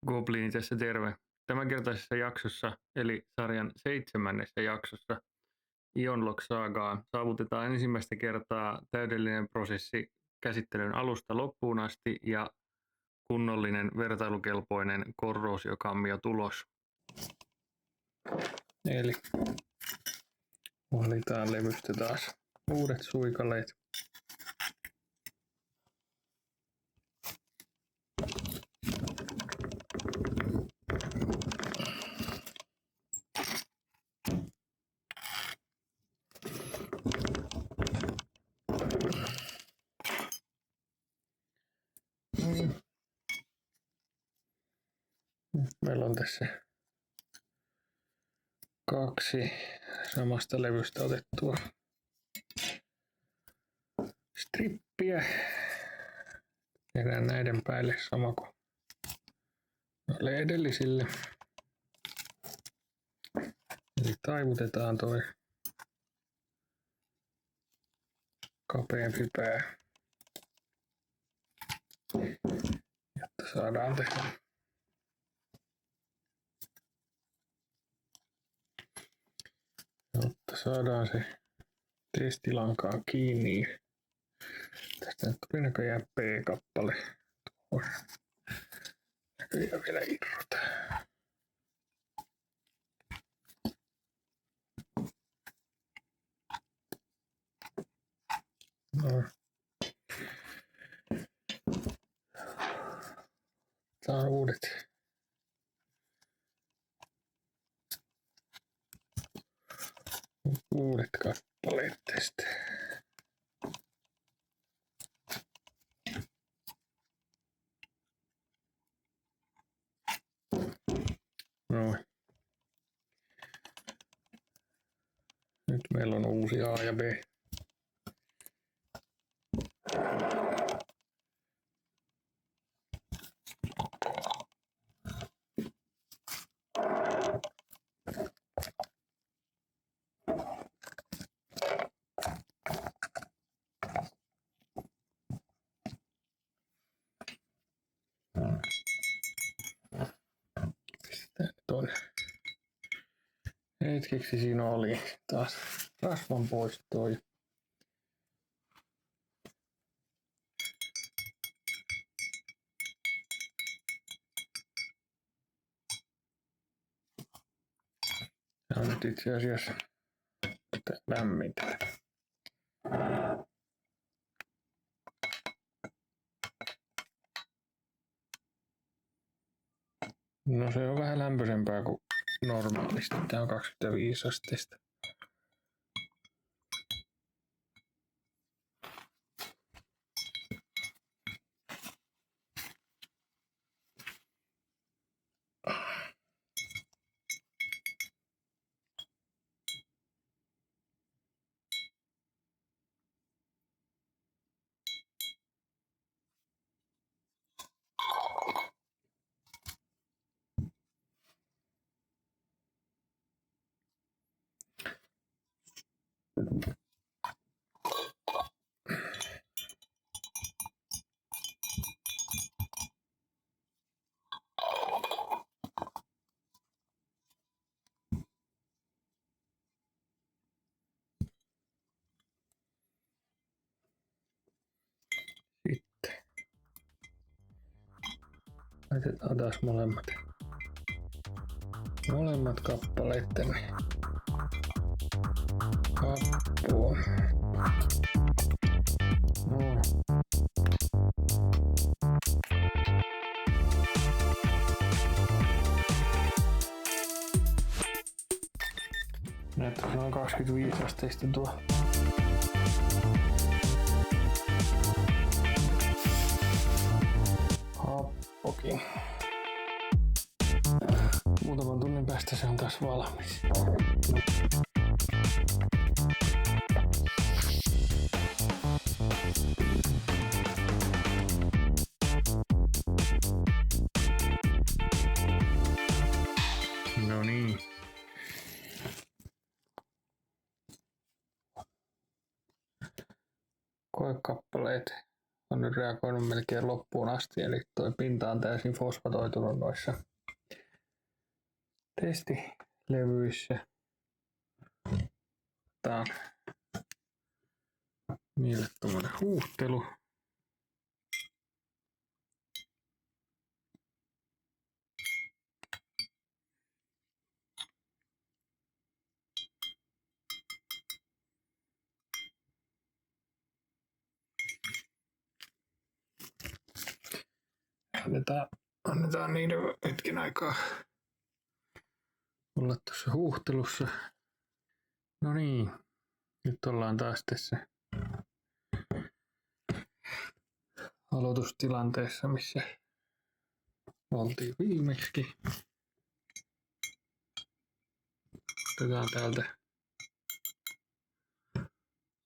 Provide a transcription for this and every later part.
Goblini tässä terve. Tämänkertaisessa jaksossa, eli sarjan 7. jaksossa Ionlok Sagaa, saavutetaan ensimmäistä kertaa täydellinen prosessi käsittelyn alusta loppuun asti ja kunnollinen vertailukelpoinen korroosiokamion-tulos. Eli valitaan levystä taas uudet suikaleet. Meillä on tässä 2 samasta levystä otettua strippiä. Tehdään näiden päälle sama kuin noille edellisille. Eli taivutetaan toi kapeampi pää, jotta saadaan tehdä se testilankaan kiinni. Tästä nyt tuli näköjään P-kappale. Tuohon näköjään vielä irrota. No. Tää on uudet kappaleet tästä. No. Nyt meillä on uusi A ja B. Hetkeksi siinä oli taas rasvan poistoi. Tämä on nyt itse asiassa lämmintä. No se on vähän lämpöisempää kuin normaalisti. Tää on 25 asteista. Sitten laitetaan taas molemmat kappaleet tänne happoon. No. Näyttää, on 25 asteista tuo. Happokin. Muutaman tunnin päästä se on taas valmis. No niin. Koekappaleet on nyt reagoinut melkein loppuun asti, eli toi pinta on täysin fosfatoitunut noissa testilevyissä. Tää on mielettömän huuhtelu. Annetaan niiden hetken aikaa olla tuossa huuhtelussa. No niin, nyt ollaan taas tässä aloitustilanteessa, missä oltiin viimeksi. Otetaan täältä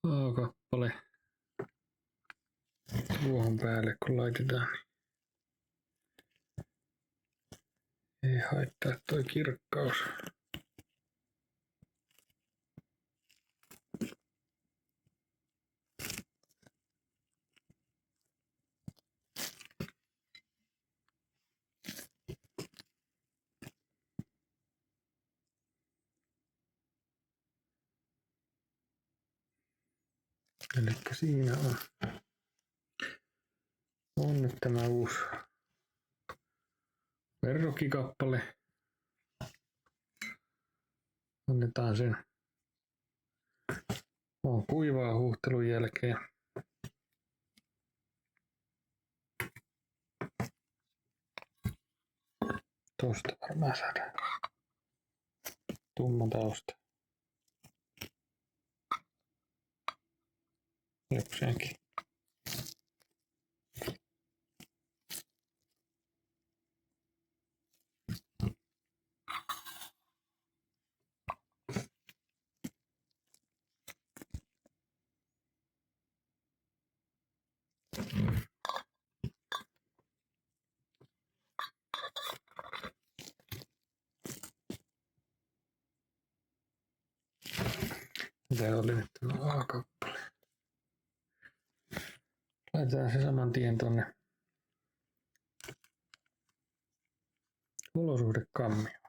A-kappale tuohon päälle, kun laitetaan. Ei haittaa toi kirkkaus. Elikkä siinä on nyt tämä uusi verrokkikappale. Annetaan sen on kuivaa huuhtelun jälkeen. Tuosta varmaan saadaan tumma tausta. Jokseenkin. Mitä oli nyt tämä A-kappale? Laitetaan se saman tien tonne olosuhdekammioon.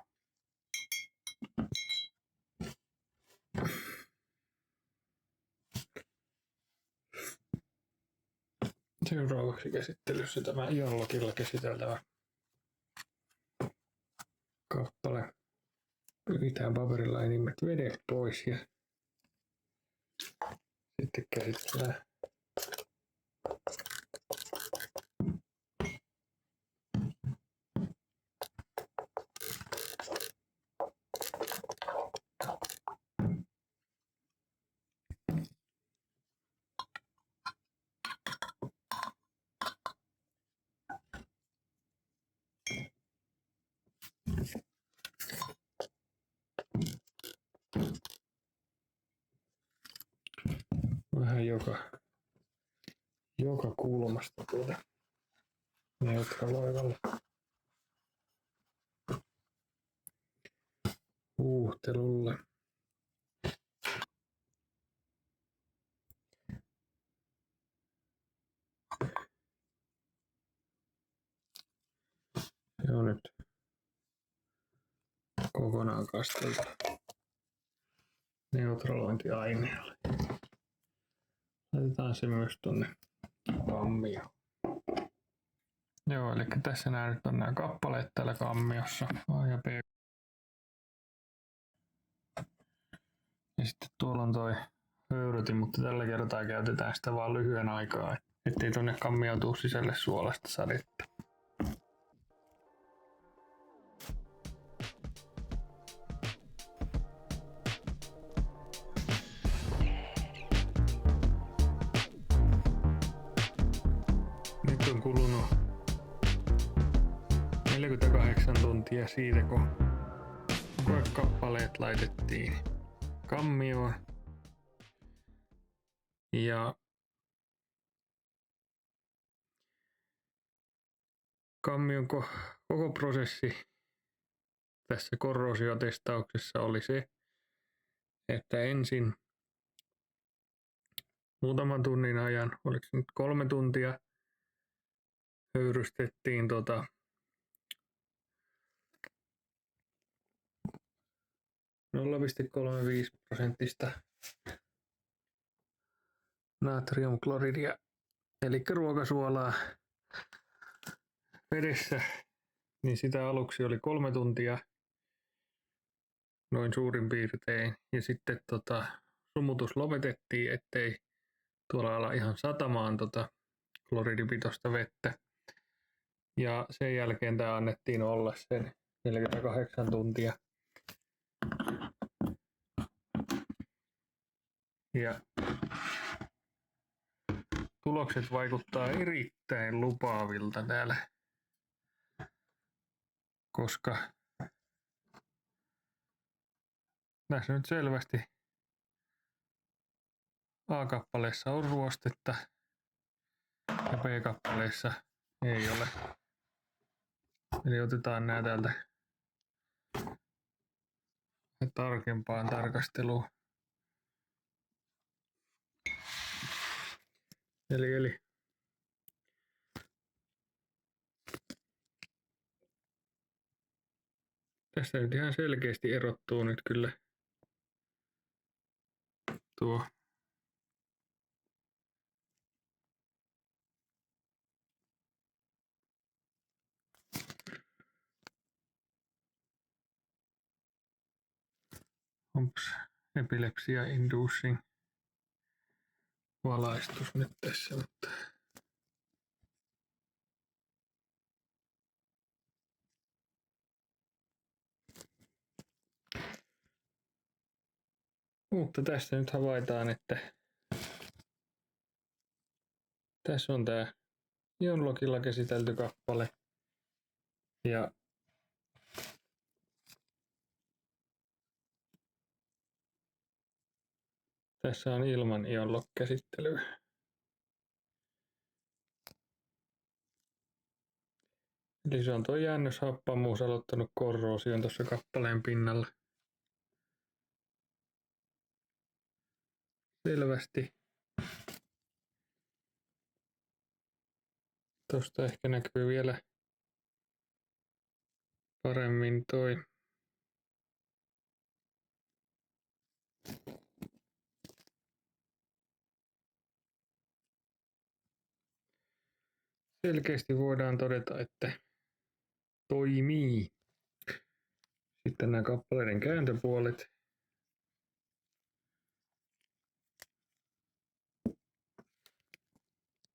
Seuraavaksi käsittelyssä tämä Ionlogilla käsiteltävä kappale. Pyyhitään paperilla enimmät vedet pois ja sitten käsitellään vähän joka kulmasta tuota neutraloivalle huuhtelulle. Se on nyt kokonaan kasteltu neutralointiaineella. Laitetaan se myös tonne kammioon. Joo, eli tässä nämä nyt on nämä kappaleet täällä kammiossa. A ja B. Ja sitten tuolla on toi höyrytin, mutta tällä kertaa käytetään sitä vaan lyhyen aikaa, ettei tonne kammioon tuu sisälle suolasta sadetta. Nyt on kulunut 48 tuntia siitä, kun koekappaleet laitettiin kammioon. Ja kammion koko prosessi tässä korroosiotestauksessa oli se, että ensin muutaman tunnin ajan, oliko se nyt 3 tuntia, höyrystettiin 0,35% natriumkloridia, eli ruokasuolaa vedessä, niin sitä aluksi oli 3 tuntia noin suurin piirtein, ja sitten sumutus lopetettiin, ettei tuolla ala ihan satamaan kloridipitoista vettä. Ja sen jälkeen tämä annettiin olla sen 48 tuntia. Ja tulokset vaikuttaa erittäin lupaavilta täällä, koska tässä nyt selvästi A-kappaleessa on ruostetta ja B-kappaleessa ei ole. Eli otetaan nämä täältä tarkempaan tarkasteluun. Eli tässä nyt ihan selkeästi erottuu nyt kyllä tuo epilepsia inducing valaistus nyt tässä, mutta tässä nyt havaitaan, että tässä on tämä ionlogilla käsitelty kappale ja tässä on ilman ionlog-käsittelyä. Eli se on tuo jäännöshappamuus aloittanut korroosion tuossa kappaleen pinnalla. Selvästi. Tuosta ehkä näkyy vielä paremmin toi selkeästi voidaan todeta, että toimii. Sitten nämä kappaleiden kääntöpuolet.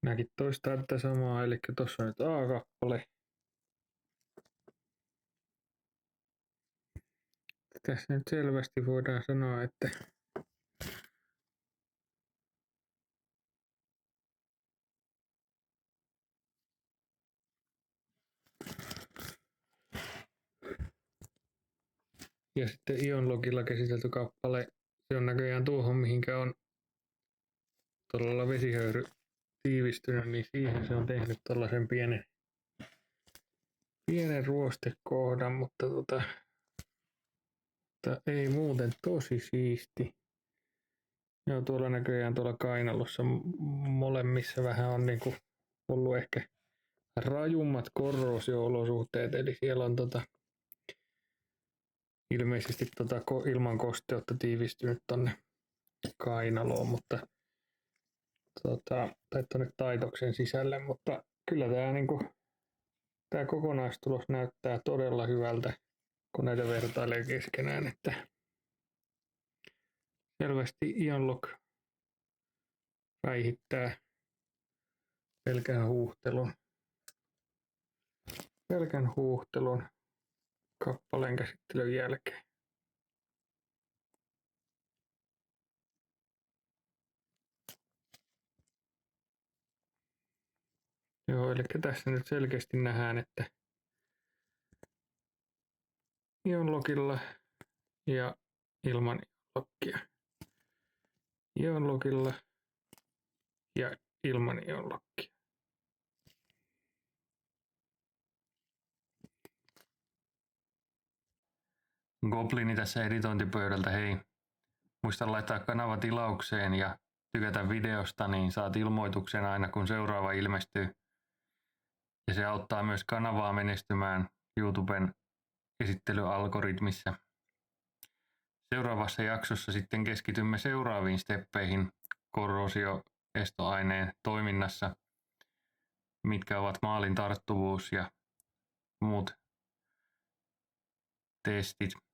Nämäkin toistaa tätä samaa, eli tuossa on nyt A-kappale. Tässä nyt selvästi voidaan sanoa, että ja sitten ionlogilla käsitelty kappale, se on näköjään tuohon, mihinkä on tuolla vesihöyry tiivistynyt, niin siihen se on tehnyt tällaisen pienen ruostekohdan, mutta ei muuten tosi siisti. Ja tuolla näköjään tuolla kainalossa molemmissa vähän on niinku ollut ehkä rajummat korroosio-olosuhteet, eli siellä on ilmeisesti ilman kosteutta tiivistynyt tonne kainaloon, mutta tai tuonne taitoksen sisälle, mutta kyllä tämä niinku, tää kokonaistulos näyttää todella hyvältä, kun näitä vertailee keskenään, että selvästi ionlog päihittää pelkän huuhtelun kappaleen käsittelyn jälkeen. Joo, eli tässä nyt selkeästi nähdään, että ionlogilla ja ilman ionlogia. Ionlogilla ja ilman ionlogia. Goblini tässä editointipöydältä, hei. Muista laittaa kanava tilaukseen ja tykätä videosta, niin saat ilmoituksen aina kun seuraava ilmestyy. Ja se auttaa myös kanavaa menestymään YouTuben esittelyalgoritmissa. Seuraavassa jaksossa sitten keskitymme seuraaviin steppeihin korrosioestoaineen toiminnassa, mitkä ovat maalin tarttuvuus ja muut testit.